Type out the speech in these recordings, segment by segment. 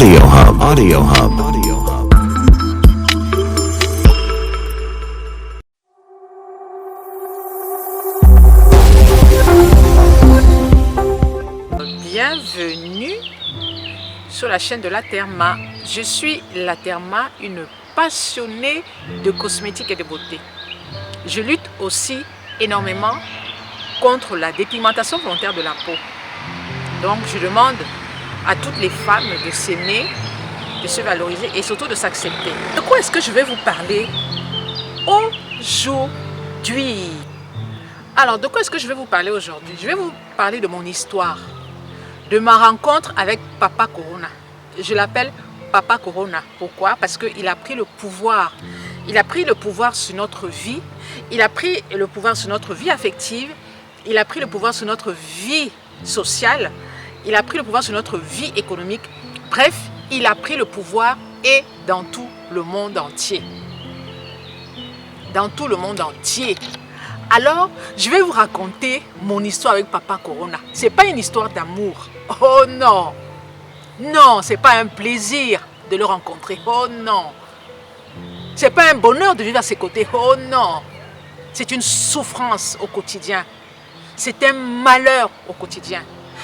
Audio Hub. Audio Hub. Audio Hub. Bienvenue sur la chaîne de Laterma. Je suis Laterma, une passionnée de cosmétiques et de beauté. Je lutte aussi énormément contre la dépigmentation volontaire de la peau. Donc je demande à toutes les femmes de s'aimer, de se valoriser et surtout de s'accepter. De quoi est-ce que je vais vous parler aujourd'hui? Alors, de quoi est-ce que je vais vous parler aujourd'hui? Je vais vous parler de mon histoire, de ma rencontre avec Papa Corona. Je l'appelle Papa Corona. Pourquoi? Parce qu'il a pris le pouvoir. Il a pris le pouvoir sur notre vie. Il a pris le pouvoir sur notre vie affective. Il a pris le pouvoir sur notre vie sociale. Il a pris le pouvoir sur notre vie économique. Bref, il a pris le pouvoir et dans tout le monde entier. Dans tout le monde entier. Alors, je vais vous raconter mon histoire avec Papa Corona. Ce n'est pas une histoire d'amour. Oh non! Non, ce n'est pas un plaisir de le rencontrer. Oh non! Ce n'est pas un bonheur de vivre à ses côtés. Oh non! C'est une souffrance au quotidien. C'est un malheur au quotidien.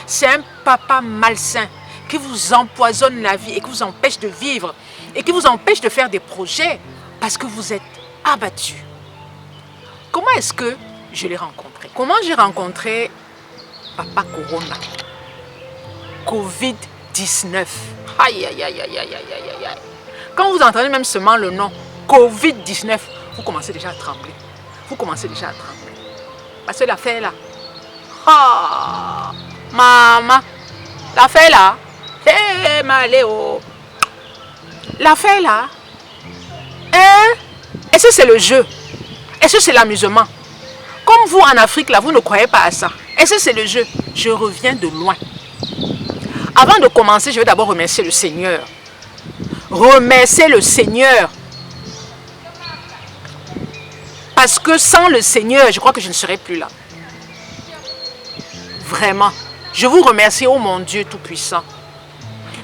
C'est un papa malsain qui vous empoisonne la vie et qui vous empêche de vivre et qui vous empêche de faire des projets parce que vous êtes abattu. Comment est-ce que je l'ai rencontré? Comment j'ai rencontré Papa Corona? Covid-19. Aïe, aïe, aïe, aïe, aïe, aïe, aïe, aïe. Quand vous entendez même seulement le nom Covid-19, vous commencez déjà à trembler. Vous commencez déjà à trembler. Parce que l'affaire là, ah, maman, l'affaire là, hé, maléo, l'affaire là, hein? Est-ce que c'est le jeu? Est-ce que c'est l'amusement? Comme vous en Afrique là, vous ne croyez pas à ça. Est-ce que c'est le jeu? Je reviens de loin. Avant de commencer, je vais d'abord remercier le Seigneur. Remercier le Seigneur. Parce que sans le Seigneur, je crois que je ne serais plus là. Vraiment. Je vous remercie, oh mon Dieu Tout-Puissant,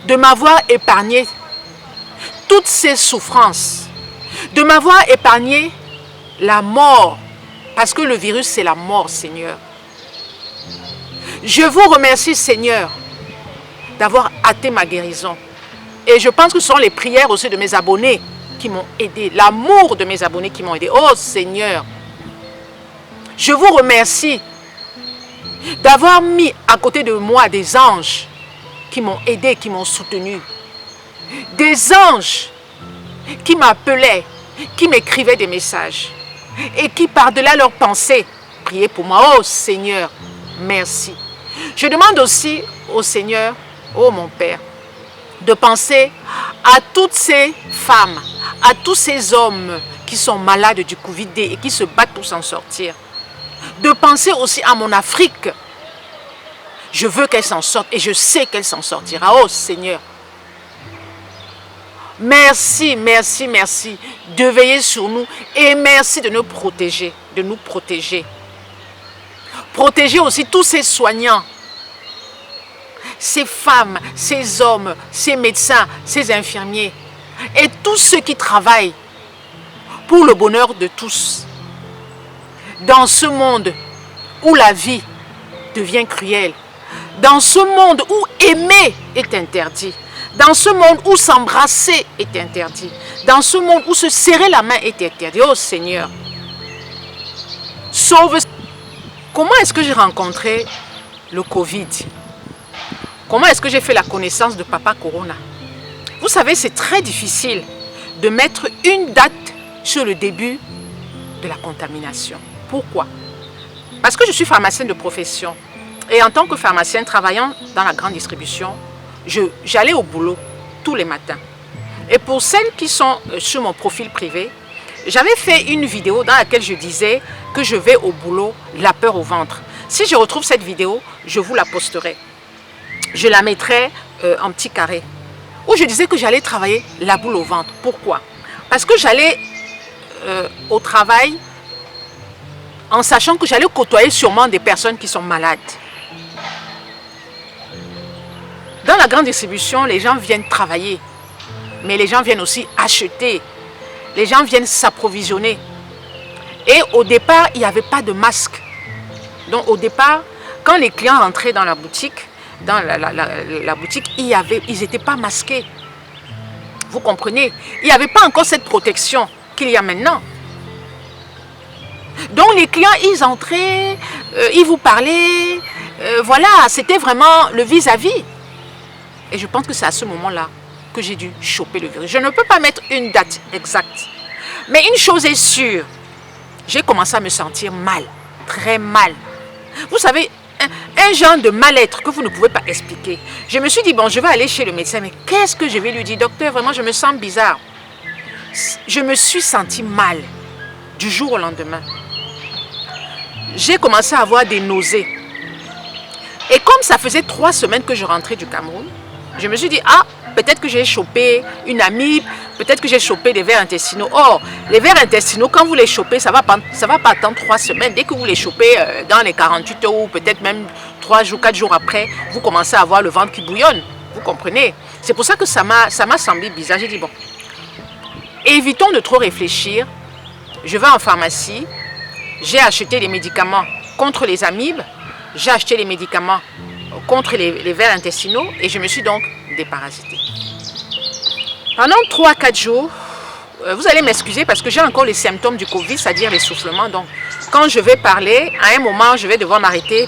de m'avoir épargné toutes ces souffrances, de m'avoir épargné la mort, parce que le virus c'est la mort, Seigneur. Je vous remercie, Seigneur, d'avoir hâté ma guérison. Et je pense que ce sont les prières aussi de mes abonnés qui m'ont aidé, l'amour de mes abonnés qui m'ont aidé. Oh Seigneur, je vous remercie d'avoir mis à côté de moi des anges qui m'ont aidé, qui m'ont soutenu. Des anges qui m'appelaient, qui m'écrivaient des messages et qui par-delà leurs pensées priaient pour moi. Oh Seigneur, merci. Je demande aussi au Seigneur, oh mon Père, de penser à toutes ces femmes, à tous ces hommes qui sont malades du Covid et qui se battent pour s'en sortir. De penser aussi à mon Afrique. Je veux qu'elle s'en sorte et je sais qu'elle s'en sortira. Oh Seigneur. Merci, merci, merci de veiller sur nous et merci de nous protéger, de nous protéger. Protéger aussi tous ces soignants, ces femmes, ces hommes, ces médecins, ces infirmiers et tous ceux qui travaillent pour le bonheur de tous. Dans ce monde où la vie devient cruelle, dans ce monde où aimer est interdit, dans ce monde où s'embrasser est interdit, dans ce monde où se serrer la main est interdit, oh Seigneur, sauve. Comment est-ce que j'ai rencontré le Covid? Comment est-ce que j'ai fait la connaissance de Papa Corona? Vous savez, c'est très difficile de mettre une date sur le début de la contamination. Pourquoi? Parce que je suis pharmacienne de profession. Et en tant que pharmacienne travaillant dans la grande distribution, j'allais au boulot tous les matins. Et pour celles qui sont sur mon profil privé, j'avais fait une vidéo dans laquelle je disais que je vais au boulot la peur au ventre. Si je retrouve cette vidéo, je vous la posterai. Je la mettrai en petit carré. Où je disais que j'allais travailler la boule au ventre. Pourquoi? Parce que j'allais au travail en sachant que j'allais côtoyer sûrement des personnes qui sont malades. Dans la grande distribution, les gens viennent travailler, mais les gens viennent aussi acheter. Les gens viennent s'approvisionner. Et au départ, il n'y avait pas de masque. Donc au départ, quand les clients rentraient dans la boutique, ils n'étaient pas masqués. Vous comprenez? Il n'y avait pas encore cette protection qu'il y a maintenant. Donc les clients, ils entraient, ils vous parlaient, voilà, c'était vraiment le vis-à-vis. Et je pense que c'est à ce moment-là que j'ai dû choper le virus. Je ne peux pas mettre une date exacte. Mais une chose est sûre, j'ai commencé à me sentir mal, très mal. Vous savez, un genre de mal-être que vous ne pouvez pas expliquer. Je me suis dit, bon, je vais aller chez le médecin, mais qu'est-ce que je vais lui dire? Docteur, vraiment, je me sens bizarre. Je me suis sentie mal du jour au lendemain. J'ai commencé à avoir des nausées. Et comme ça faisait 3 semaines que je rentrais du Cameroun, je me suis dit, ah, peut-être que j'ai chopé une amibe, peut-être que j'ai chopé des vers intestinaux. Or, les vers intestinaux, quand vous les chopez, ça va pas attendre 3 semaines. Dès que vous les chopez dans les 48 heures ou peut-être même 3 jours, 4 jours après, vous commencez à avoir le ventre qui bouillonne. Vous comprenez? C'est pour ça que ça m'a semblé bizarre. J'ai dit, bon, évitons de trop réfléchir. Je vais en pharmacie. J'ai acheté des médicaments contre les amibes. J'ai acheté les médicaments contre les vers intestinaux et je me suis donc déparasitée. Pendant 3-4 jours, vous allez m'excuser parce que j'ai encore les symptômes du Covid, c'est-à-dire l'essoufflement. Donc, quand je vais parler, à un moment, je vais devoir m'arrêter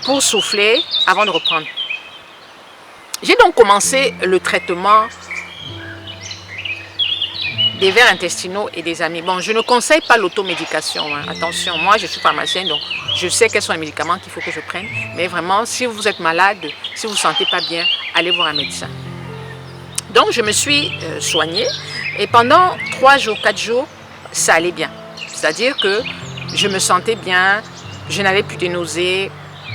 pour souffler avant de reprendre. J'ai donc commencé le traitement des vers intestinaux et des amibes. Bon, je ne conseille pas l'automédication, hein. Attention, moi je suis pharmacien, donc je sais quels sont les médicaments qu'il faut que je prenne. Mais vraiment, si vous êtes malade, si vous ne vous sentez pas bien, allez voir un médecin. Donc je me suis soignée et pendant 3 jours, 4 jours, ça allait bien. C'est-à-dire que je me sentais bien, je n'avais plus de nausées,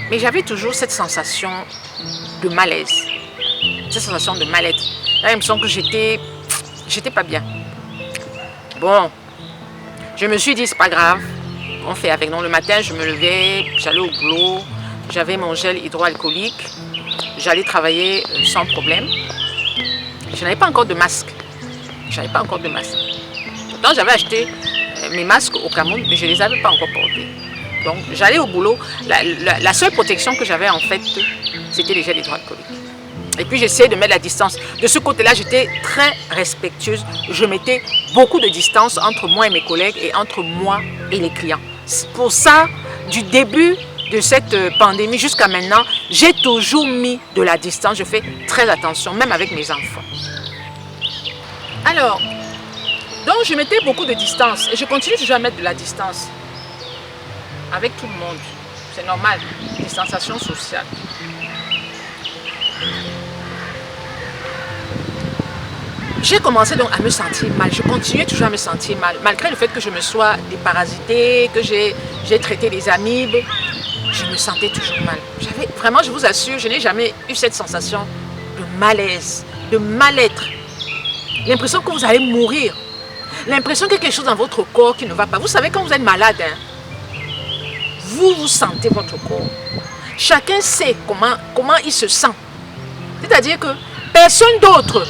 mais j'avais toujours cette sensation de malaise, cette sensation de mal-être. J'avais l'impression que j'étais pas bien. Bon, je me suis dit, c'est pas grave, on fait avec. Donc le matin, je me levais, j'allais au boulot, j'avais mon gel hydroalcoolique, j'allais travailler sans problème. Je n'avais pas encore de masque. Donc j'avais acheté mes masques au Cameroun, mais je ne les avais pas encore portés. Donc j'allais au boulot. La seule protection que j'avais en fait, c'était les gels hydroalcooliques. Et puis j'essayais de mettre la distance. De ce côté-là, j'étais très respectueuse. Je mettais beaucoup de distance entre moi et mes collègues et entre moi et les clients. Pour ça, du début de cette pandémie jusqu'à maintenant, j'ai toujours mis de la distance. Je fais très attention, même avec mes enfants. Alors, donc je mettais beaucoup de distance et je continue toujours à mettre de la distance avec tout le monde. C'est normal, distanciation sociale. J'ai commencé donc à me sentir mal. Je continuais toujours à me sentir mal. Malgré le fait que je me sois déparasitée, que j'ai traité les amibes, je me sentais toujours mal. Vraiment, je vous assure, je n'ai jamais eu cette sensation de malaise, de mal-être. L'impression que vous allez mourir. L'impression qu'il y a quelque chose dans votre corps qui ne va pas. Vous savez, quand vous êtes malade, hein, vous sentez votre corps. Chacun sait comment il se sent. C'est-à-dire que personne d'autre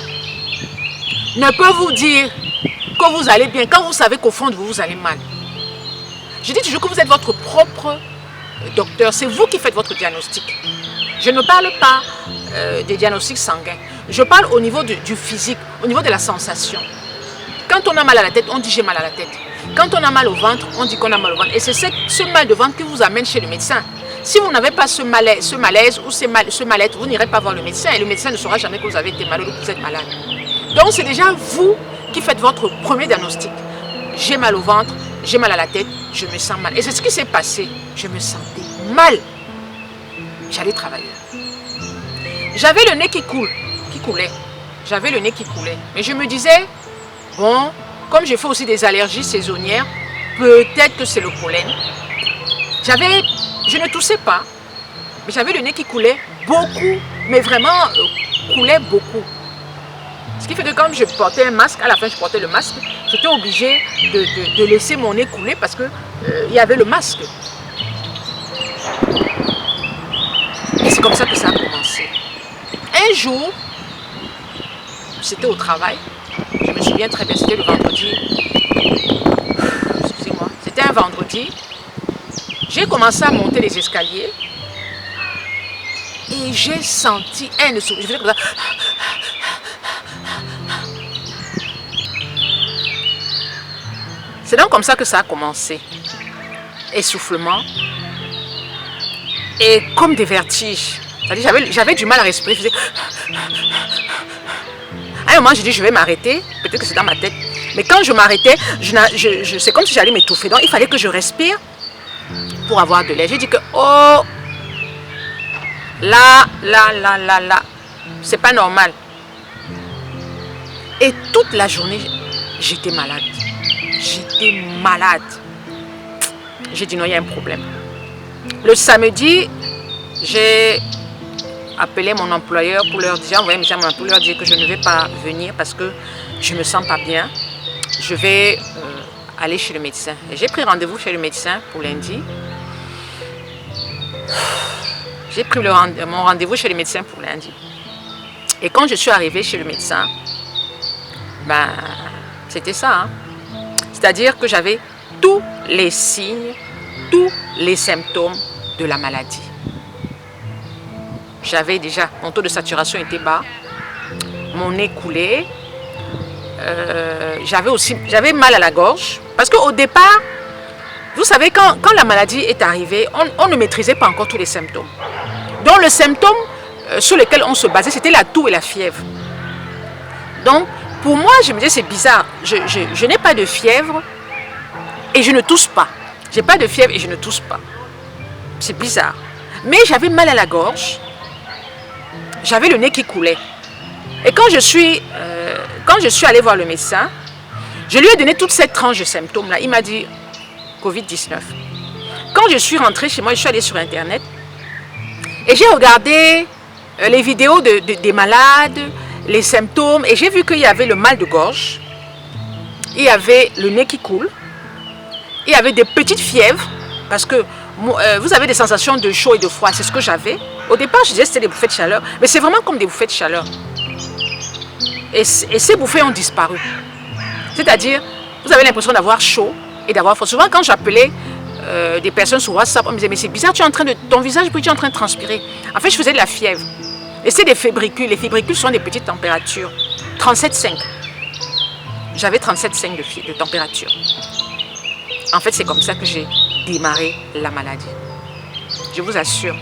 ne peut vous dire que vous allez bien quand vous savez qu'au fond de vous, vous allez mal. Je dis toujours que vous êtes votre propre docteur. C'est vous qui faites votre diagnostic. Je ne parle pas des diagnostics sanguins. Je parle au niveau du physique, au niveau de la sensation. Quand on a mal à la tête, on dit j'ai mal à la tête. Quand on a mal au ventre, on dit qu'on a mal au ventre. Et c'est ce mal de ventre qui vous amène chez le médecin. Si vous n'avez pas ce malaise ou ce mal-être, vous n'irez pas voir le médecin. Et le médecin ne saura jamais que vous avez été malade ou que vous êtes malade. Donc c'est déjà vous qui faites votre premier diagnostic. J'ai mal au ventre, j'ai mal à la tête, je me sens mal. Et c'est ce qui s'est passé. Je me sentais mal. J'allais travailler. J'avais le nez qui coulait. J'avais le nez qui coulait. Mais je me disais, bon, comme j'ai fait aussi des allergies saisonnières, peut-être que c'est le pollen. Je ne toussais pas, mais j'avais le nez qui coulait beaucoup, mais vraiment coulait beaucoup. Ce qui fait que quand je portais un masque, à la fin je portais le masque, j'étais obligée de laisser mon nez couler parce que il y avait le masque. Et c'est comme ça que ça a commencé. un jour, c'était au travail. Je me souviens très bien, c'était le vendredi. Excusez-moi. C'était un vendredi. J'ai commencé à monter les escaliers. Et j'ai senti un essoufflement. Je faisais comme ça. C'est donc comme ça que ça a commencé. Essoufflement. Et comme des vertiges. C'est-à-dire, j'avais du mal à respirer. Je faisais... À un moment, j'ai dit, je vais m'arrêter. Peut-être que c'est dans ma tête. Mais quand je m'arrêtais, c'est comme si j'allais m'étouffer. Donc, il fallait que je respire pour avoir de l'air. J'ai dit que, oh, là, c'est pas normal. Et toute la journée, j'étais malade. J'étais malade. J'ai dit non, il y a un problème. Le samedi, j'ai appelé mon employeur pour leur dire, envoyé un message à mon employeur dire que je ne vais pas venir parce que je ne me sens pas bien. Je vais aller chez le médecin. Et j'ai pris rendez-vous chez le médecin pour lundi. J'ai pris mon rendez-vous chez le médecin pour lundi. Et quand je suis arrivée chez le médecin, ben, c'était ça. Hein. C'est-à-dire que j'avais tous les signes, tous les symptômes de la maladie. J'avais déjà, mon taux de saturation était bas, mon nez coulait, j'avais mal à la gorge. Parce qu'au départ, vous savez, quand la maladie est arrivée, on ne maîtrisait pas encore tous les symptômes. Donc le symptôme sur lequel on se basait, c'était la toux et la fièvre. Donc, pour moi, je me disais, c'est bizarre, je n'ai pas de fièvre et je ne tousse pas. Je n'ai pas de fièvre et je ne tousse pas. C'est bizarre. Mais j'avais mal à la gorge, j'avais le nez qui coulait. Et quand je suis allée voir le médecin, je lui ai donné toute cette tranche de symptômes-là. Il m'a dit Covid-19. Quand je suis rentrée chez moi, je suis allée sur Internet et j'ai regardé les vidéos des malades, les symptômes, et j'ai vu qu'il y avait le mal de gorge, il y avait le nez qui coule, il y avait des petites fièvres, parce que vous avez des sensations de chaud et de froid, c'est ce que j'avais. Au départ, je disais que c'était des bouffées de chaleur, mais c'est vraiment comme des bouffées de chaleur. Et ces bouffées ont disparu. C'est-à-dire, vous avez l'impression d'avoir chaud et d'avoir froid. Souvent, quand j'appelais des personnes sur WhatsApp, on me disait, mais c'est bizarre, ton visage, tu es en train de transpirer. En fait, je faisais de la fièvre. Et c'est des fébricules. Les fébricules sont des petites températures. 37,5. J'avais 37,5 de température. En fait, c'est comme ça que j'ai démarré la maladie. Je vous assure.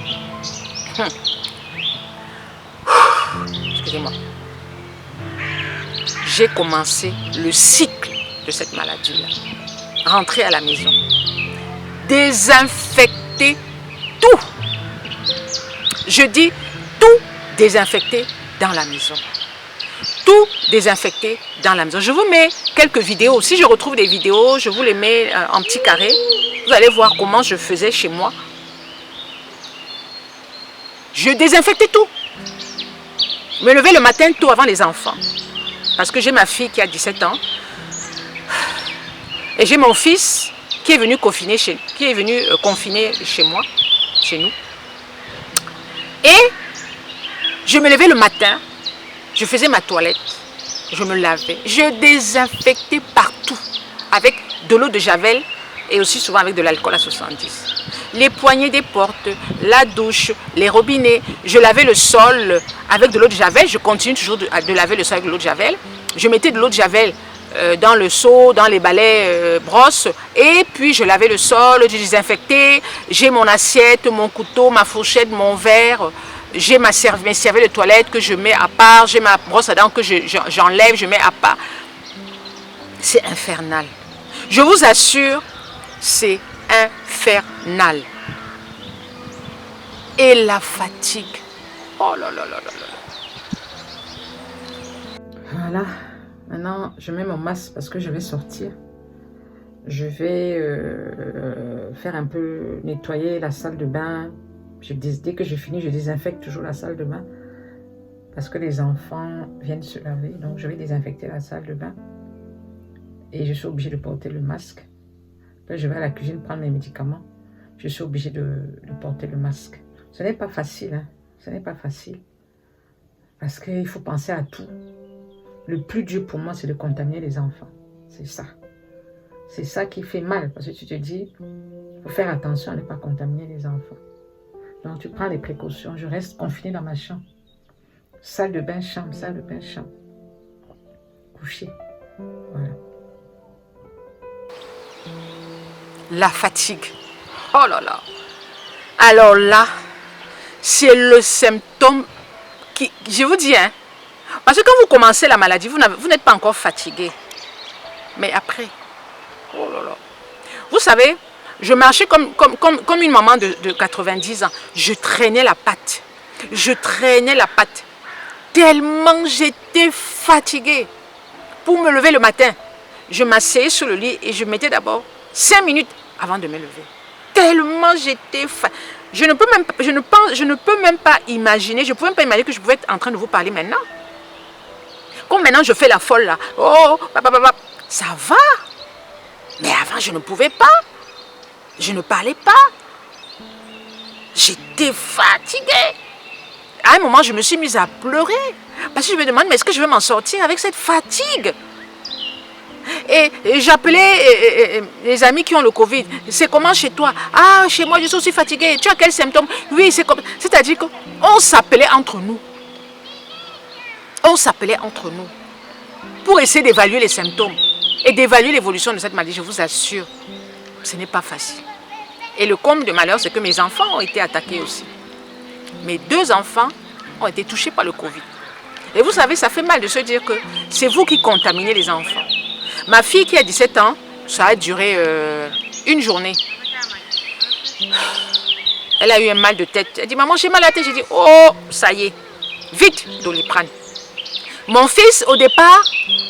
Excusez-moi. J'ai commencé le cycle de cette maladie-là. Rentrer à la maison. Désinfecter tout. Je dis tout désinfecter dans la maison. Tout désinfecter dans la maison. Je vous mets quelques vidéos. Si je retrouve des vidéos, je vous les mets en petit carré. Vous allez voir comment je faisais chez moi. Je désinfectais tout. Me lever le matin tôt avant les enfants. Parce que j'ai ma fille qui a 17 ans. Et j'ai mon fils qui est venu confiner chez moi, chez nous. Et je me levais le matin, je faisais ma toilette, je me lavais, je désinfectais partout avec de l'eau de Javel et aussi souvent avec de l'alcool à 70. Les poignées des portes, la douche, les robinets, je lavais le sol avec de l'eau de Javel, je continue toujours de laver le sol avec de l'eau de Javel. Je mettais de l'eau de Javel dans le seau, dans les balais brosses, et puis je lavais le sol, je désinfectais, j'ai mon assiette, mon couteau, ma fourchette, mon verre, j'ai mes serviettes de toilette que je mets à part, j'ai ma brosse à dents que j'enlève, je mets à part. C'est infernal. Je vous assure, c'est infernal. Et la fatigue. Oh là là là là là. Voilà. Maintenant, je mets mon masque parce que je vais sortir. Je vais faire un peu nettoyer la salle de bain. Dès que je finis, je désinfecte toujours la salle de bain. Parce que les enfants viennent se laver. Donc, je vais désinfecter la salle de bain. Et je suis obligée de porter le masque. Là, je vais à la cuisine prendre mes médicaments. Je suis obligée de porter le masque. Ce n'est pas facile. Hein. Ce n'est pas facile. Parce qu'il faut penser à tout. Le plus dur pour moi, c'est de contaminer les enfants. C'est ça. C'est ça qui fait mal. Parce que tu te dis, il faut faire attention à ne pas contaminer les enfants. Donc, tu prends les précautions. Je reste confinée dans ma chambre. Salle de bain, chambre, salle de bain, chambre. Coucher. Voilà. La fatigue. Oh là là. Alors là, c'est le symptôme qui, je vous dis, hein, parce que quand vous commencez la maladie, vous n'êtes pas encore fatigué. Mais après, oh là là. Vous savez, je marchais comme une maman de 90 ans. Je traînais la patte. Je traînais la patte. Tellement j'étais fatiguée. Pour me lever le matin, je m'asseyais sur le lit et je mettais d'abord 5 minutes avant de me lever. Tellement j'étais fatiguée. Je ne peux même pas imaginer, je ne pouvais même pas imaginer que je pouvais être en train de vous parler maintenant. Comme maintenant je fais la folle là. Oh, ça va. Mais avant je ne pouvais pas. Je ne parlais pas. J'étais fatiguée. À un moment, je me suis mise à pleurer. Parce que je me demande, mais est-ce que je vais m'en sortir avec cette fatigue? Et j'appelais les amis qui ont le Covid. C'est comment chez toi? Ah, chez moi, je suis aussi fatiguée. Tu as quels symptômes? Oui, c'est comme... C'est-à-dire qu'on s'appelait entre nous. On s'appelait entre nous. Pour essayer d'évaluer les symptômes. Et d'évaluer l'évolution de cette maladie, je vous assure, ce n'est pas facile. Et le comble de malheur, c'est que mes enfants ont été attaqués aussi. Mes 2 enfants ont été touchés par le Covid. Et vous savez, ça fait mal de se dire que c'est vous qui contaminez les enfants. Ma fille qui a 17 ans, ça a duré une journée. Elle a eu un mal de tête. Elle dit, maman, j'ai mal à la tête. J'ai dit, oh, ça y est, vite, Doliprane. Mon fils, au départ,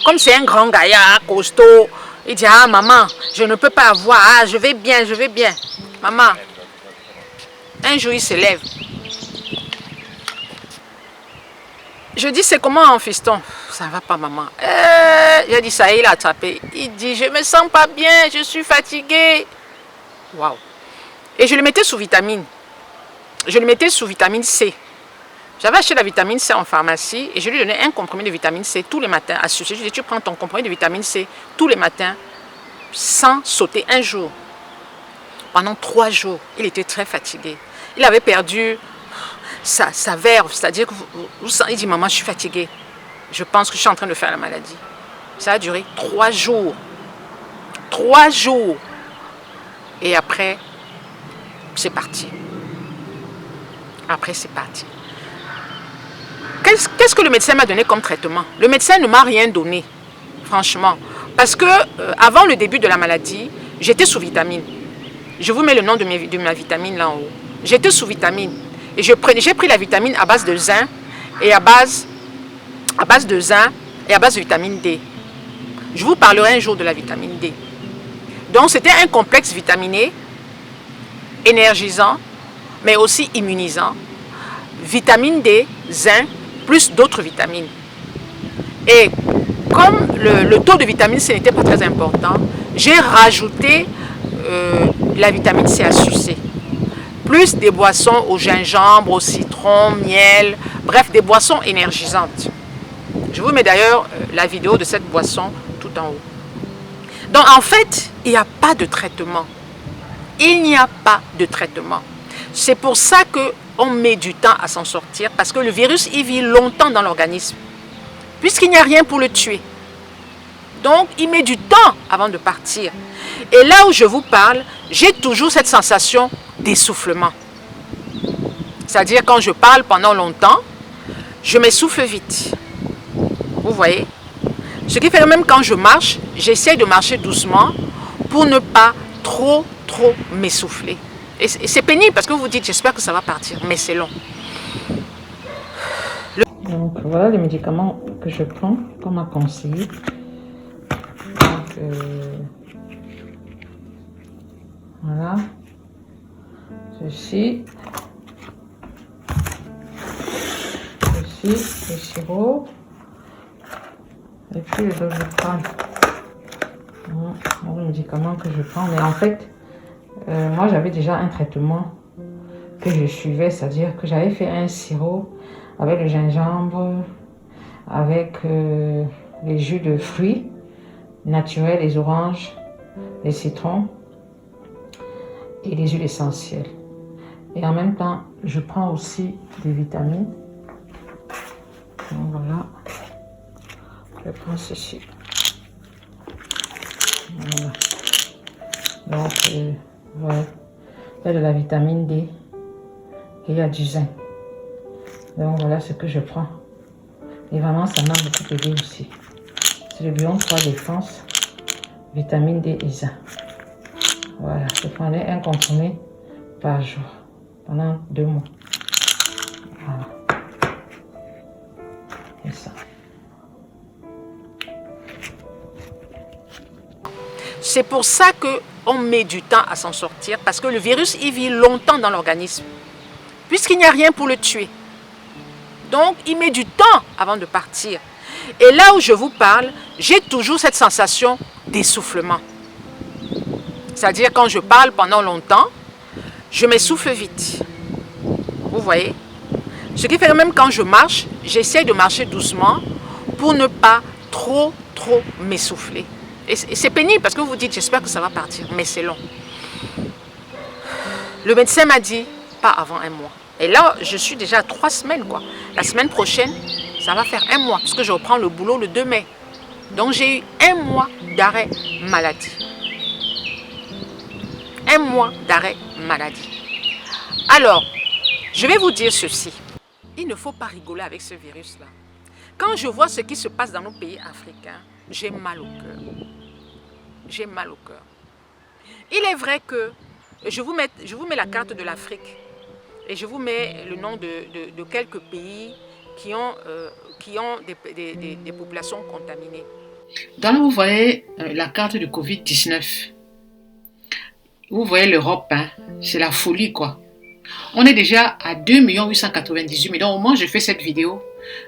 comme c'est un grand gaillard, costaud, il dit, ah, maman, je ne peux pas avoir, ah, je vais bien, je vais bien. Maman, un jour, il se lève. Je dis, c'est comment, fiston? Ça va pas, maman. J'ai dit, ça y est, il a attrapé. Il dit, je me sens pas bien, je suis fatigué. Waouh. Et je le mettais sous vitamine. Je le mettais sous vitamine C. J'avais acheté la vitamine C en pharmacie et je lui donnais un comprimé de vitamine C tous les matins à sucer. Je lui ai dit, tu prends ton comprimé de vitamine C tous les matins sans sauter un jour. Pendant 3 jours, il était très fatigué. Il avait perdu sa verve, c'est-à-dire que il dit, maman, je suis fatigué. Je pense que je suis en train de faire la maladie. Ça a duré 3 jours. 3 jours. Et après, c'est parti. Après, c'est parti. Qu'est-ce que le médecin m'a donné comme traitement? Le médecin ne m'a rien donné, franchement. Parce que avant le début de la maladie, j'étais sous vitamine. Je vous mets le nom de ma vitamine là en haut. J'étais sous vitamine. Et j'ai pris la vitamine à base de zinc et à base de zinc et à base de vitamine D. Je vous parlerai un jour de la vitamine D. Donc c'était un complexe vitaminé, énergisant, mais aussi immunisant. Vitamine D, zinc, plus d'autres vitamines. Et comme le taux de vitamine C n'était pas très important, j'ai rajouté la vitamine C à sucer. Plus des boissons au gingembre, au citron, miel, bref, des boissons énergisantes. Je vous mets d'ailleurs la vidéo de cette boisson tout en haut. Donc en fait, il n'y a pas de traitement. Il n'y a pas de traitement. C'est pour ça qu'on met du temps à s'en sortir, parce que le virus, il vit longtemps dans l'organisme, puisqu'il n'y a rien pour le tuer. Donc, il met du temps avant de partir. Et là où je vous parle, j'ai toujours cette sensation d'essoufflement. C'est-à-dire, quand je parle pendant longtemps, je m'essouffle vite. Vous voyez? Ce qui fait que même quand je marche, j'essaie de marcher doucement pour ne pas trop m'essouffler. Et c'est pénible parce que vous vous dites, j'espère que ça va partir, mais c'est long. Donc, voilà les médicaments que je prends, comme m'a conseillé. Donc, voilà. Ceci, le sirop, et puis le Doliprane. Voilà les médicaments que je prends. Mais en fait, moi j'avais déjà un traitement que je suivais, c'est-à-dire que j'avais fait un sirop avec le gingembre, avec les jus de fruits naturels, les oranges, les citrons et les huiles essentielles. Et en même temps, je prends aussi des vitamines. Donc voilà, je prends ceci. Voilà. Donc, voilà. Il y a de la vitamine D et il y a du zinc. Donc voilà ce que je prends. Et vraiment, ça m'a beaucoup aidé aussi. C'est le Bion 3 Défense, vitamine D et zinc. Voilà, je prenais un comprimé par jour pendant 2 mois. Voilà. Et ça. C'est pour ça qu'on met du temps à s'en sortir, parce que le virus, il vit longtemps dans l'organisme, puisqu'il n'y a rien pour le tuer. Donc, il met du temps avant de partir. Et là où je vous parle, j'ai toujours cette sensation d'essoufflement. C'est-à-dire, quand je parle pendant longtemps, je m'essouffle vite. Vous voyez? Ce qui fait que même quand je marche, j'essaie de marcher doucement pour ne pas trop m'essouffler. Et c'est pénible parce que vous vous dites, j'espère que ça va partir, mais c'est long. Le médecin m'a dit, pas avant 1 mois. Et là, je suis déjà à 3 semaines, quoi. La semaine prochaine, ça va faire 1 mois, puisque je reprends le boulot le 2 mai. Donc, j'ai eu 1 mois d'arrêt maladie. 1 mois d'arrêt maladie. Alors, je vais vous dire ceci. Il ne faut pas rigoler avec ce virus-là. Quand je vois ce qui se passe dans nos pays africains, j'ai mal au cœur. J'ai mal au cœur. Il est vrai que je vous mets la carte de l'Afrique et je vous mets le nom de quelques pays qui ont des populations contaminées. Donc là, vous voyez la carte du Covid-19. Vous voyez l'Europe, hein, c'est la folie, quoi. On est déjà à 2 898 000. Donc au moment où je fais cette vidéo,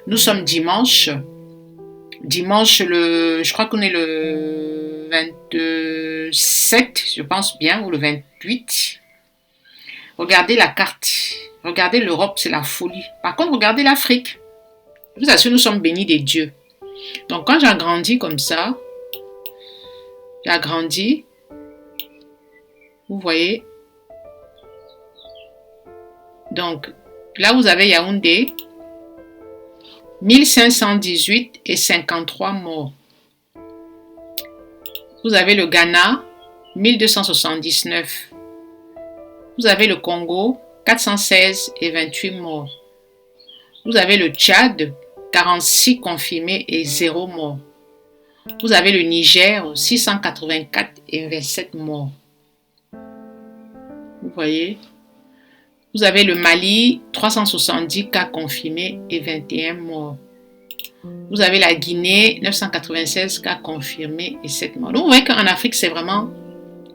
nous sommes dimanche. Je crois qu'on est le 27, je pense bien, ou le 28. Regardez la carte. Regardez l'Europe, c'est la folie. Par contre, regardez l'Afrique. Je vous assure, nous sommes bénis des dieux. Donc quand j'ai grandi comme ça, j'ai grandi, vous voyez. Donc là, vous avez Yaoundé, 1518 et 53 morts. Vous avez le Ghana, 1279. Vous avez le Congo, 416 et 28 morts. Vous avez le Tchad, 46 confirmés et 0 morts. Vous avez le Niger, 684 et 27 morts. Vous voyez? Vous avez le Mali, 370 cas confirmés et 21 morts. Vous avez la Guinée, 996 cas confirmés et 7 morts. Donc, vous voyez qu'en Afrique, c'est vraiment...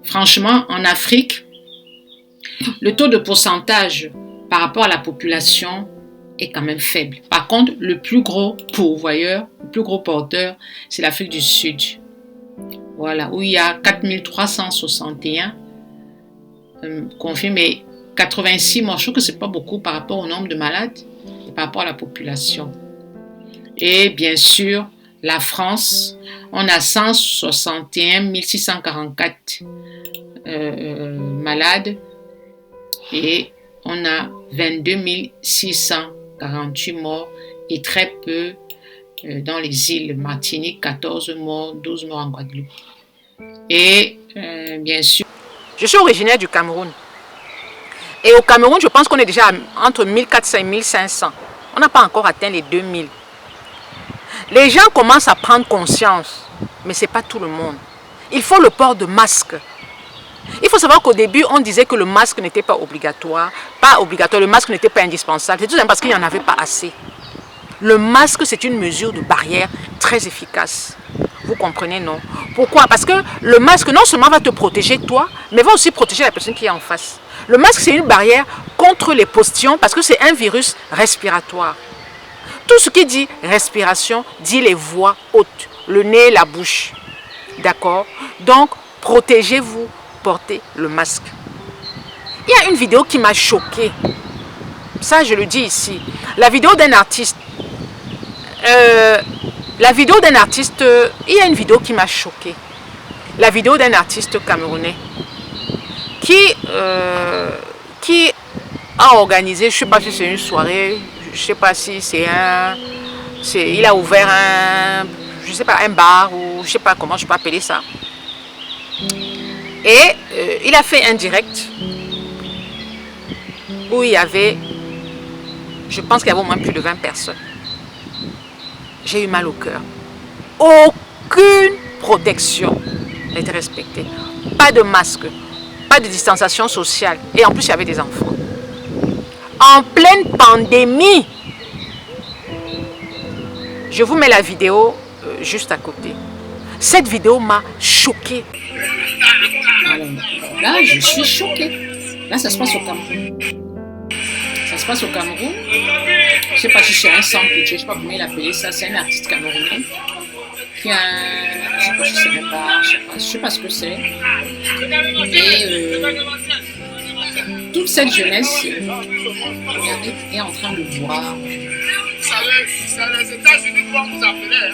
Franchement, en Afrique, le taux de pourcentage par rapport à la population est quand même faible. Par contre, le plus gros pourvoyeur, le plus gros porteur, c'est l'Afrique du Sud. Voilà, où il y a 4361 confirmés. 86 morts, je trouve que ce n'est pas beaucoup par rapport au nombre de malades et par rapport à la population. Et bien sûr, la France, on a 161 644 malades et on a 22 648 morts et très peu dans les îles. Martinique, 14 morts, 12 morts en Guadeloupe. Et bien sûr... Je suis originaire du Cameroun. Et au Cameroun, je pense qu'on est déjà entre 1400 et 1500. On n'a pas encore atteint les 2000. Les gens commencent à prendre conscience, mais ce n'est pas tout le monde. Il faut le port de masque. Il faut savoir qu'au début, on disait que le masque n'était pas obligatoire. Pas obligatoire, le masque n'était pas indispensable. C'est tout simplement parce qu'il n'y en avait pas assez. Le masque, c'est une mesure de barrière très efficace. Vous comprenez, non? Pourquoi? Parce que le masque, non seulement va te protéger toi, mais va aussi protéger la personne qui est en face. Le masque, c'est une barrière contre les postillons parce que c'est un virus respiratoire. Tout ce qui dit respiration dit les voies hautes, le nez, la bouche. D'accord? Donc, protégez-vous, portez le masque. Il y a une vidéo qui m'a choquée. Ça, je le dis ici. La vidéo d'un artiste. Il y a une vidéo qui m'a choquée. La vidéo d'un artiste camerounais qui a organisé, je ne sais pas si c'est une soirée, je ne sais pas si il a ouvert je sais pas, un bar ou je ne sais pas comment je peux appeler ça. Et il a fait un direct où il y avait, je pense qu'il y avait au moins plus de 20 personnes. J'ai eu mal au cœur. Aucune protection n'était respectée. Pas de masque, pas de distanciation sociale. Et en plus, il y avait des enfants. En pleine pandémie. Je vous mets la vidéo juste à côté. Cette vidéo m'a choquée. Alors, là, je suis choquée. Là, ça se passe au Cameroun. Ça se passe au Cameroun. Je ne sais pas si c'est un sample, je ne sais pas comment il appelait ça. C'est un artiste camerounais qui a un... Je ne sais pas si c'est un bar, je ne sais pas ce que c'est. Et toute cette jeunesse est en train de boire. C'est les États-Unis qui vont vous appeler.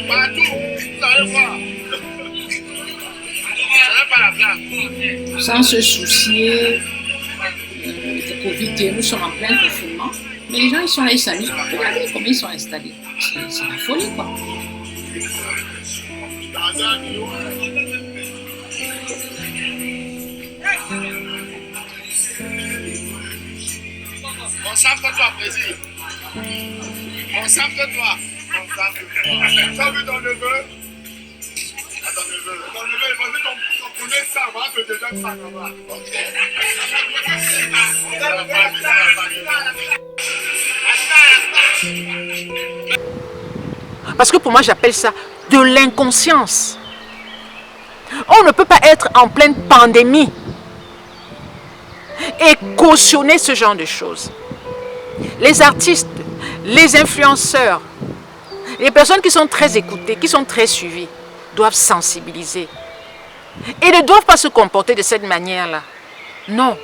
Partout, vous allez voir. Pas la blague. Sans se soucier du Covid, nous sommes en plein confinement. Mais les gens, ils sont là, ils s'amusent. Regardez comment ils sont installés. C'est la folie, quoi. Concentre-toi, plaisir. Concentre-toi. Tu as vu ton neveu? Ton neveu, il va dire ton poulet, ça va, te donne ça là-bas. Parce que pour moi, j'appelle ça de l'inconscience. On ne peut pas être en pleine pandémie et cautionner ce genre de choses. Les artistes, les influenceurs, les personnes qui sont très écoutées, qui sont très suivies, doivent sensibiliser. Et ne doivent pas se comporter de cette manière-là. Non.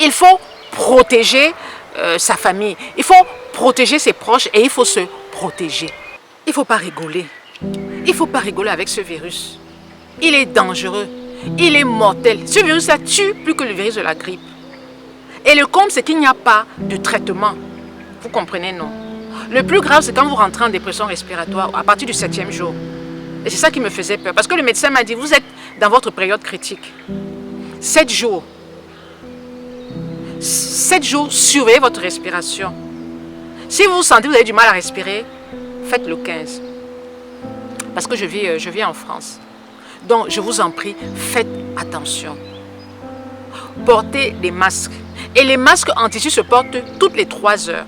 Il faut protéger sa famille. Il faut protéger ses proches et il faut se protéger. Il ne faut pas rigoler. Il ne faut pas rigoler avec ce virus. Il est dangereux. Il est mortel. Ce virus, ça tue plus que le virus de la grippe. Et le comble, c'est qu'il n'y a pas de traitement. Vous comprenez, non? Le plus grave, c'est quand vous rentrez en dépression respiratoire à partir du 7e jour. Et c'est ça qui me faisait peur. Parce que le médecin m'a dit, vous êtes dans votre période critique. 7 jours. 7 jours, surveillez votre respiration. Si vous sentez que vous avez du mal à respirer, faites le 15. Parce que je vis en France. Donc, je vous en prie, faites attention. Portez des masques. Et les masques en tissu se portent toutes les 3 heures.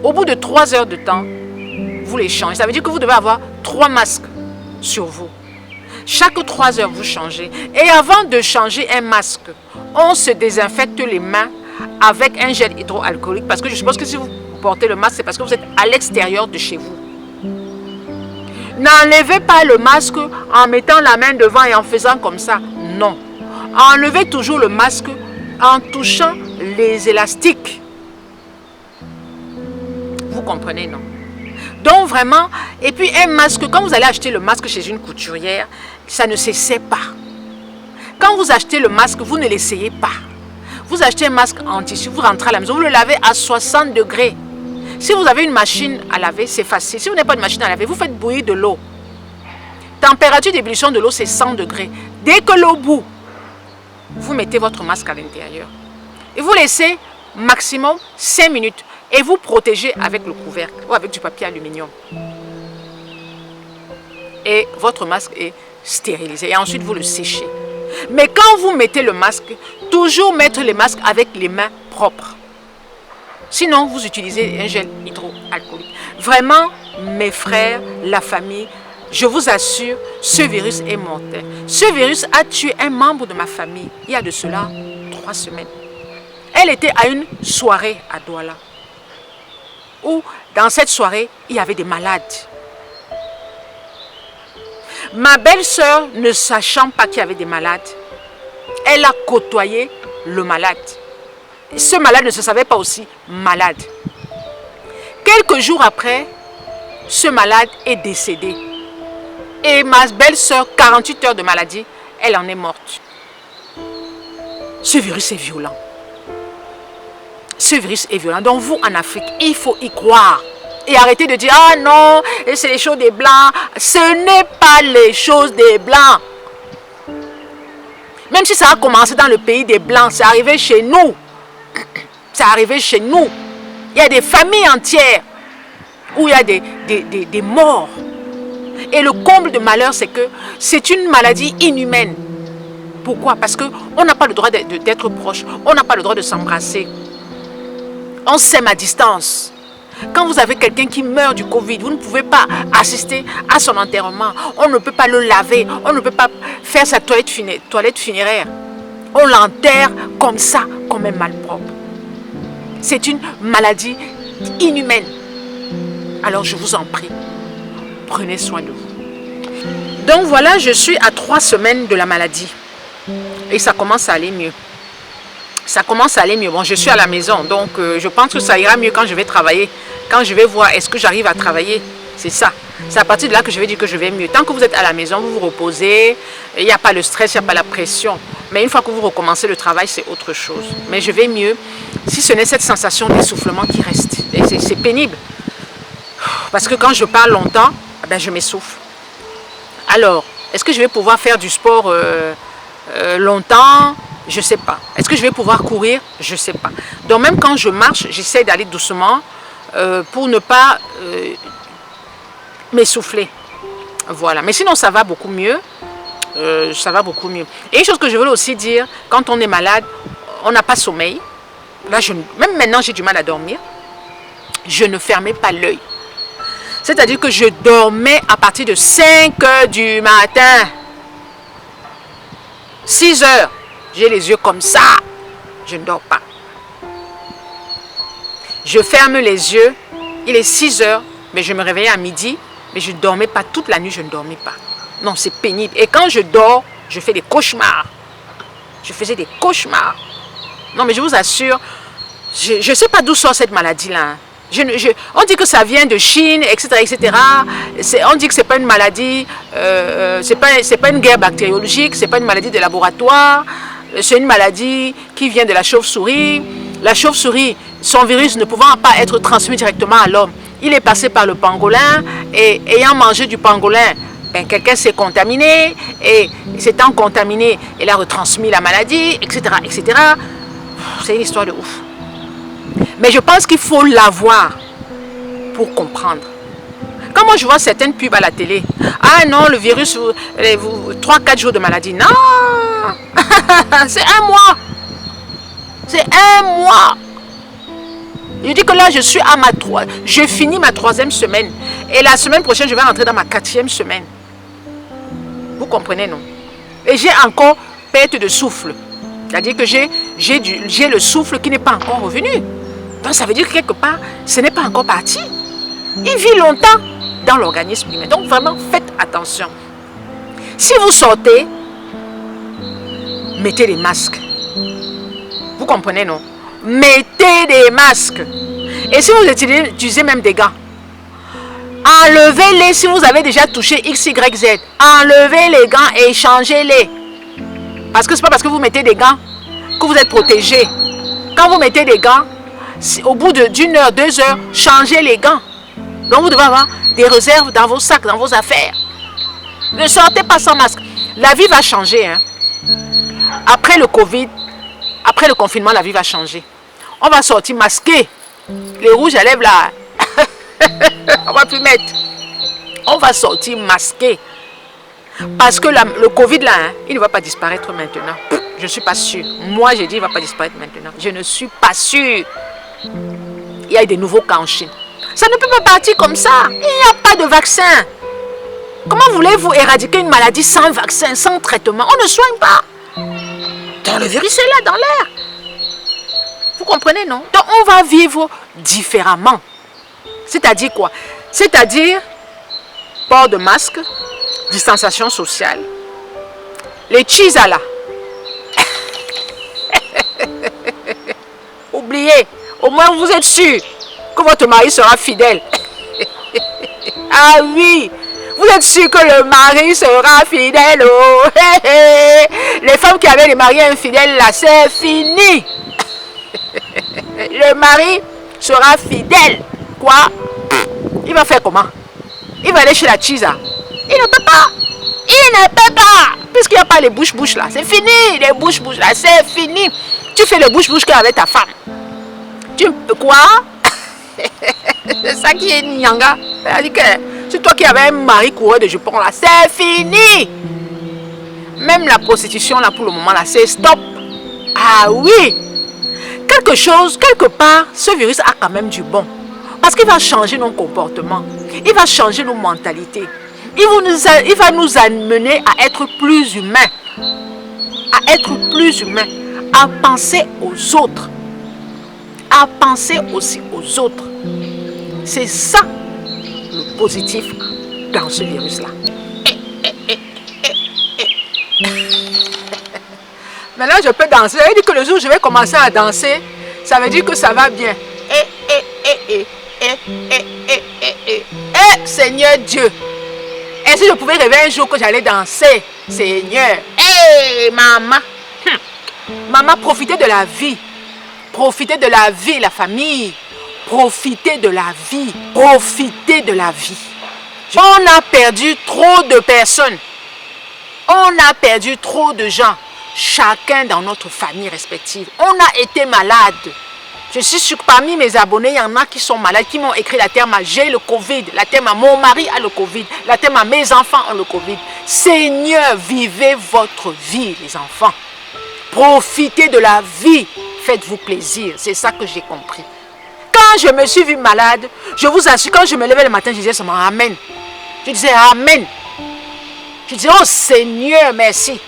Au bout de 3 heures de temps, vous les changez. Ça veut dire que vous devez avoir 3 masques sur vous. Chaque 3 heures, vous changez. Et avant de changer un masque, on se désinfecte les mains avec un gel hydroalcoolique. Parce que je suppose que si vous portez le masque, c'est parce que vous êtes à l'extérieur de chez vous. N'enlevez pas le masque en mettant la main devant et en faisant comme ça. Non. Enlevez toujours le masque en touchant les élastiques. Vous comprenez, non? Donc vraiment, et puis un masque, quand vous allez acheter le masque chez une couturière, ça ne s'essaie pas. Quand vous achetez le masque, vous ne l'essayez pas. Vous achetez un masque en tissu, vous rentrez à la maison, vous le lavez à 60 degrés. Si vous avez une machine à laver, c'est facile. Si vous n'avez pas de machine à laver, vous faites bouillir de l'eau. Température d'ébullition de l'eau, c'est 100 degrés. Dès que l'eau bout, vous mettez votre masque à l'intérieur. Et vous laissez maximum 5 minutes. Et vous protégez avec le couvercle ou avec du papier aluminium. Et votre masque est stérilisé. Et ensuite, vous le séchez. Mais quand vous mettez le masque, toujours mettre le masque avec les mains propres. Sinon, vous utilisez un gel hydroalcoolique. Vraiment, mes frères, la famille, je vous assure, ce virus est mortel. Ce virus a tué un membre de ma famille il y a de cela 3 semaines. Elle était à une soirée à Douala. Où dans cette soirée, il y avait des malades. Ma belle-sœur, ne sachant pas qu'il y avait des malades, elle a côtoyé le malade. ce malade ne se savait pas aussi malade. Quelques jours après, ce malade est décédé. Et ma belle-sœur, 48 heures de maladie, elle en est morte. Ce virus est violent. Ce virus est violent. Donc vous, en Afrique, il faut y croire. Et arrêtez de dire, ah non, c'est les choses des Blancs. Ce n'est pas les choses des Blancs. Même si ça a commencé dans le pays des Blancs, c'est arrivé chez nous. C'est arrivé chez nous. Il y a des familles entières où il y a des morts. Et le comble de malheur, c'est que c'est une maladie inhumaine. Pourquoi? Parce qu'on n'a pas le droit d'être proche. On n'a pas le droit de s'embrasser. On s'aime à distance. Quand vous avez quelqu'un qui meurt du Covid, vous ne pouvez pas assister à son enterrement. On ne peut pas le laver. On ne peut pas faire sa toilette funéraire. On l'enterre comme ça, comme un malpropre. C'est une maladie inhumaine. Alors je vous en prie, prenez soin de vous. Donc voilà, je suis à 3 semaines de la maladie. Et ça commence à aller mieux. Ça commence à aller mieux. Bon, je suis à la maison, donc je pense que ça ira mieux quand je vais travailler. Quand je vais voir, est-ce que j'arrive à travailler? C'est ça. C'est à partir de là que je vais dire que je vais mieux. Tant que vous êtes à la maison, vous vous reposez, il n'y a pas le stress, il n'y a pas la pression. Mais une fois que vous recommencez le travail, c'est autre chose. Mais je vais mieux, si ce n'est cette sensation d'essoufflement qui reste. C'est pénible. Parce que quand je parle longtemps, ben je m'essouffle. Alors, est-ce que je vais pouvoir faire du sport longtemps? Je ne sais pas. Est-ce que je vais pouvoir courir? Je ne sais pas. Donc même quand je marche, j'essaie d'aller doucement pour ne pas m'essouffler. Voilà. Mais sinon, ça va beaucoup mieux. Ça va beaucoup mieux. Et une chose que je veux aussi dire, quand on est malade, on n'a pas sommeil. Là, même maintenant, j'ai du mal à dormir. Je ne fermais pas l'œil. C'est-à-dire que je dormais à partir de 5 heures du matin. 6 heures. J'ai les yeux comme ça. Je ne dors pas. Je ferme les yeux. Il est 6 heures. Mais je me réveillais à midi. Mais je ne dormais pas. Toute la nuit, je ne dormais pas. Non, c'est pénible. Et quand je dors, je fais des cauchemars. Je faisais des cauchemars. Non, mais je vous assure, je ne sais pas d'où sort cette maladie-là. On dit que ça vient de Chine, etc. etc. On dit que ce n'est pas une maladie, c'est pas une guerre bactériologique, ce n'est pas une maladie de laboratoire. C'est une maladie qui vient de la chauve-souris. La chauve-souris, son virus ne pouvant pas être transmis directement à l'homme, il est passé par le pangolin et ayant mangé du pangolin, ben, quelqu'un s'est contaminé et s'étant contaminé, il a retransmis la maladie, etc. etc. C'est une histoire de ouf. Mais je pense qu'il faut l'avoir pour comprendre. Quand moi je vois certaines pubs à la télé, ah non, le virus, 3-4 jours de maladie. Non, c'est 1 mois. C'est 1 mois. Je dis que là, je finis ma 3e semaine. Et la semaine prochaine, je vais rentrer dans ma 4e semaine. Vous comprenez, non? Et j'ai encore perte de souffle. C'est-à-dire que j'ai le souffle qui n'est pas encore revenu. Donc ça veut dire que quelque part, ce n'est pas encore parti. Il vit longtemps dans l'organisme humain. Donc vraiment, faites attention. Si vous sortez, mettez des masques. Vous comprenez, non? Mettez des masques. Et si vous utilisez même des gants, enlevez-les si vous avez déjà touché X, Y, Z. Enlevez les gants et changez-les. Parce que ce n'est pas parce que vous mettez des gants que vous êtes protégé. Quand vous mettez des gants, au bout d'1 heure, 2 heures, changez les gants. Donc vous devez avoir des réserves dans vos sacs, dans vos affaires. Ne sortez pas sans masque. La vie va changer. Hein. Après le Covid, après le confinement, la vie va changer. On va sortir masqué. Les rouges à lèvres là, on va plus mettre. On va sortir masqué. Parce que le Covid là, hein, il ne va pas disparaître maintenant. Je ne suis pas sûre. Moi, j'ai dit il ne va pas disparaître maintenant. Je ne suis pas sûre. Il y a des nouveaux cas en Chine. Ça ne peut pas partir comme ça. Il n'y a pas de vaccin. Comment voulez-vous éradiquer une maladie sans vaccin, sans traitement? On ne soigne pas. Donc le virus est là, dans l'air. Vous comprenez, non? Donc on va vivre différemment. C'est-à-dire quoi? C'est-à-dire port de masque, distanciation sociale, les chisala. oublié. Au moins, vous êtes sûr que votre mari sera fidèle. Ah oui, vous êtes sûr que le mari sera fidèle. Oh. Les femmes qui avaient les maris infidèles, là, c'est fini. Le mari sera fidèle. Quoi? Il va faire comment? Il va aller chez la Chisa. Il ne peut pas. Il ne peut pas. Puisqu'il n'y a pas les bouches-bouches là. C'est fini. Les bouches-bouches là. C'est fini. Tu fais le bouche-bouche qu'avec ta femme. Tu peux quoi? C'est ça qui est Nyanga. C'est-à-dire que c'est toi qui avais un mari coureur de jupons là. C'est fini. Même la prostitution là pour le moment là. C'est stop. Ah oui. Quelque part, ce virus a quand même du bon. Parce qu'il va changer nos comportements. Il va changer nos mentalités. Il va nous amener à être plus humains. À être plus humains. À penser aux autres. À penser aussi aux autres. C'est ça le positif dans ce virus-là. Maintenant, je peux danser. Il dit que le jour où je vais commencer à danser, ça veut dire que ça va bien. Seigneur Dieu. Et si je pouvais rêver un jour que j'allais danser, Seigneur. Maman. Maman, profitez de la vie. Profitez de la vie, la famille. Profitez de la vie. Profitez de la vie. On a perdu trop de personnes. On a perdu trop de gens. Chacun dans notre famille respective. On a été malade. Je suis sûre que parmi mes abonnés, il y en a qui sont malades, qui m'ont écrit la terme j'ai le Covid, la terme mon mari a le Covid, la terme mes enfants ont le Covid. Seigneur, vivez votre vie, les enfants. Profitez de la vie. Faites-vous plaisir. C'est ça que j'ai compris. Quand je me suis vue malade, je vous assure, quand je me levais le matin, je disais seulement Amen. Je disais Amen. Je disais, oh Seigneur, merci.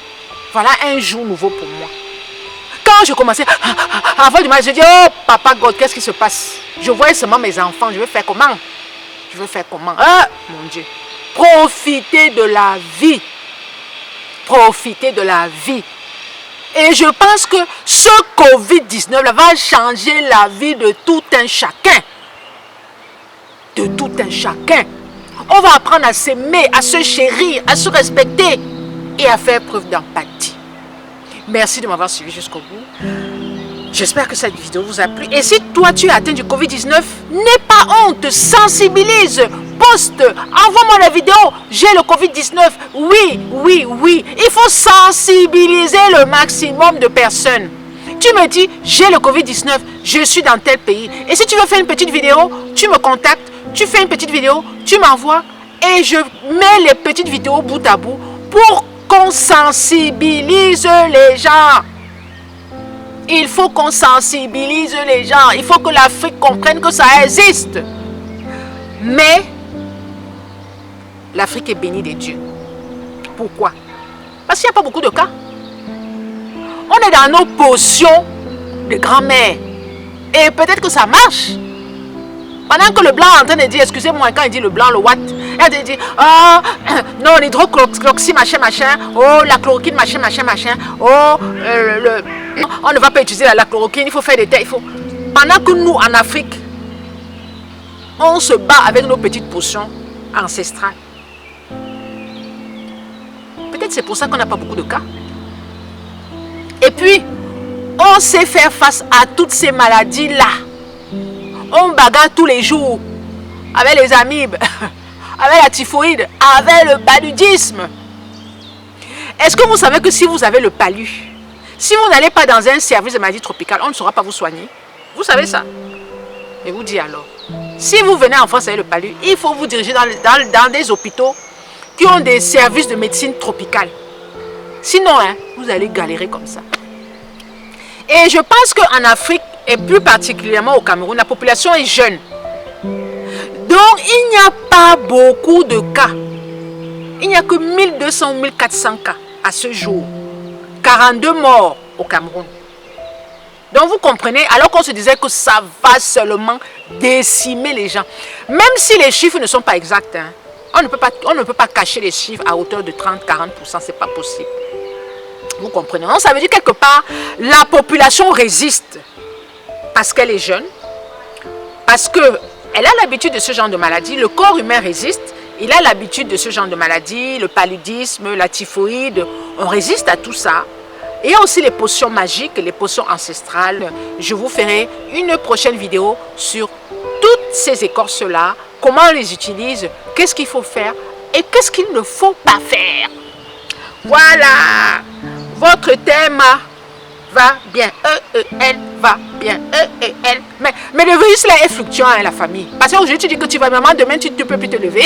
Voilà un jour nouveau pour moi. Quand je commençais à avoir du mal, je dis, oh Papa God, qu'est-ce qui se passe? Je voyais seulement mes enfants, je vais faire comment? Je vais faire comment? Ah, mon Dieu. Profitez de la vie. Profitez de la vie. Et je pense que ce Covid-19 va changer la vie de tout un chacun. De tout un chacun. On va apprendre à s'aimer, à se chérir, à se respecter et à faire preuve d'empathie. Merci de m'avoir suivi jusqu'au bout. J'espère que cette vidéo vous a plu. Et si toi tu es atteint du Covid-19, n'aie pas honte, sensibilise, poste, envoie-moi la vidéo. J'ai le Covid-19. Oui, oui, oui. Il faut sensibiliser le maximum de personnes. Tu me dis, j'ai le Covid-19, je suis dans tel pays. Et si tu veux faire une petite vidéo, tu me contactes, tu fais une petite vidéo, tu m'envoies et je mets les petites vidéos bout à bout pour qu'on sensibilise les gens. Il faut qu'on sensibilise les gens. Il faut que l'Afrique comprenne que ça existe. Mais l'Afrique est bénie de Dieu. Pourquoi? Parce qu'il n'y a pas beaucoup de cas. On est dans nos potions de grand-mère. Et peut-être que ça marche. Pendant que le blanc est en train de dire, excusez-moi, quand il dit le blanc, le what, il dit, oh, non, l'hydroxy, machin, machin, oh, la chloroquine, machin, machin, machin, oh, on ne va pas utiliser la chloroquine, il faut faire des tests, il faut... Pendant que nous, en Afrique, on se bat avec nos petites potions ancestrales. Peut-être c'est pour ça qu'on n'a pas beaucoup de cas. Et puis, on sait faire face à toutes ces maladies-là. On bagarre tous les jours avec les amibes, avec la typhoïde, avec le paludisme. Est-ce que vous savez que si vous avez le palu, si vous n'allez pas dans un service de maladie tropicale, on ne saura pas vous soigner? Vous savez ça? Je vous dis alors, si vous venez en France avec le palu, il faut vous diriger dans des hôpitaux qui ont des services de médecine tropicale. Sinon, hein, vous allez galérer comme ça. Et je pense qu'en Afrique, et plus particulièrement au Cameroun, la population est jeune. Donc, il n'y a pas beaucoup de cas. Il n'y a que 1200 ou 1400 cas à ce jour. 42 morts au Cameroun. Donc, vous comprenez, alors qu'on se disait que ça va seulement décimer les gens. Même si les chiffres ne sont pas exacts, hein, on ne peut pas cacher les chiffres à hauteur de 30-40%, c'est pas possible. Vous comprenez? Donc, ça veut dire quelque part, la population résiste. parce qu'elle est jeune, parce qu'elle a l'habitude de ce genre de maladie, le corps humain résiste, il a l'habitude de ce genre de maladie, le paludisme, la typhoïde, on résiste à tout ça. Et il y a aussi les potions magiques, les potions ancestrales. Je vous ferai une prochaine vidéo sur toutes ces écorces-là, comment on les utilise, qu'est-ce qu'il faut faire et qu'est-ce qu'il ne faut pas faire. Voilà, votre thème va bien, E-E-L va bien, E-E-L. Mais le virus là est fluctuant, hein, la famille. Parce qu'aujourd'hui tu dis que tu vas maman, demain tu ne peux plus te lever.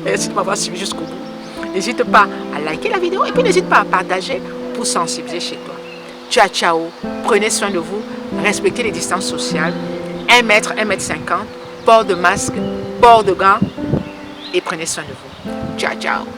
Merci de m'avoir suivi jusqu'au bout. N'hésite pas à liker la vidéo et puis n'hésite pas à partager pour sensibiliser chez toi. Ciao, ciao. Prenez soin de vous. Respectez les distances sociales. 1 mètre, 1,50 m. Port de masque, port de gants. Et prenez soin de vous. Ciao, ciao.